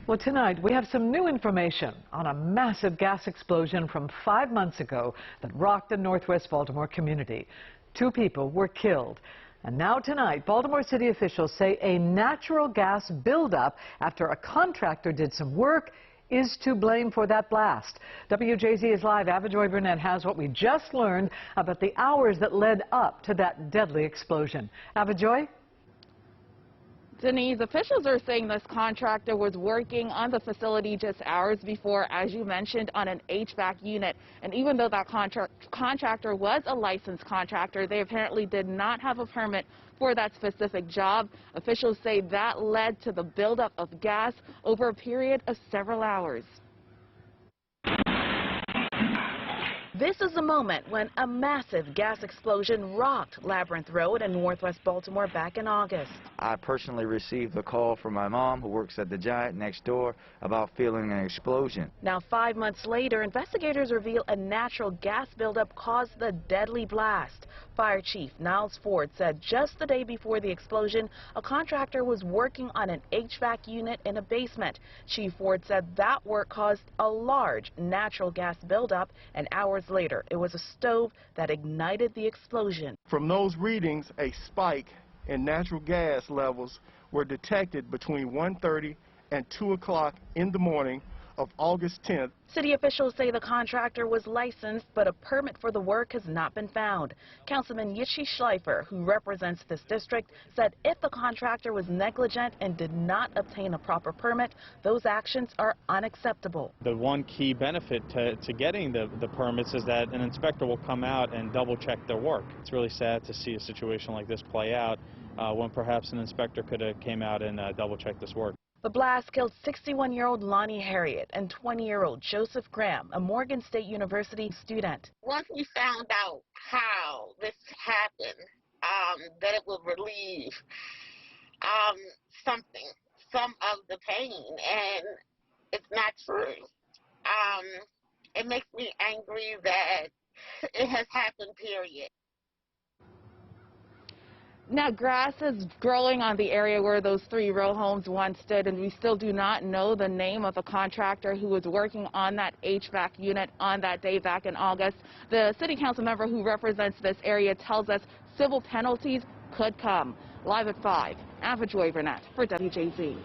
Well, tonight we have some new information on a massive gas explosion from 5 months ago that rocked the northwest Baltimore community. 2 people were killed. And now tonight, Baltimore city officials say a natural gas buildup after a contractor did some work is to blame for that blast. WJZ is live. Avajoy Burnett has what we just learned about the hours that led up to that deadly explosion. Avajoy? Denise, officials are saying this contractor was working on the facility just hours before, as you mentioned, on an HVAC unit. And even though that contractor was a licensed contractor, they apparently did not have a permit for that specific job. Officials say that led to the buildup of gas over a period of several hours. This is the moment when a massive gas explosion rocked Labyrinth Road in northwest Baltimore back in August. I personally received a call from my mom, who works at the Giant next door, about feeling an explosion. Now, 5 months later, investigators reveal a natural gas buildup caused the deadly blast. Fire Chief Niles Ford said just the day before the explosion, a contractor was working on an HVAC unit in a basement. Chief Ford said that work caused a large natural gas buildup, and hours later, it was a stove that ignited the explosion. From those readings, a spike in natural gas levels were detected between 1:30 and 2 o'clock in the morning of August 10th. City officials say the contractor was licensed, but a permit for the work has not been found. Councilman Yitzhak Schleifer, who represents this district, said if the contractor was negligent and did not obtain a proper permit, those actions are unacceptable. The one key benefit to getting the permits is that an inspector will come out and double check their work. It's really sad to see a situation like this play out when perhaps an inspector could have came out and double checked this work. The blast killed 61-year-old Lonnie Harriet and 20-year-old Joseph Graham, a Morgan State University student. Once we found out how this happened, that it would relieve some of the pain, and it's not true. It makes me angry that it has happened, period. Now, grass is growing on the area where those 3-row homes once stood, and we still do not know the name of the contractor who was working on that HVAC unit on that day back in August. The city council member who represents this area tells us civil penalties could come. Live at 5, Avajoy Burnett for WJZ.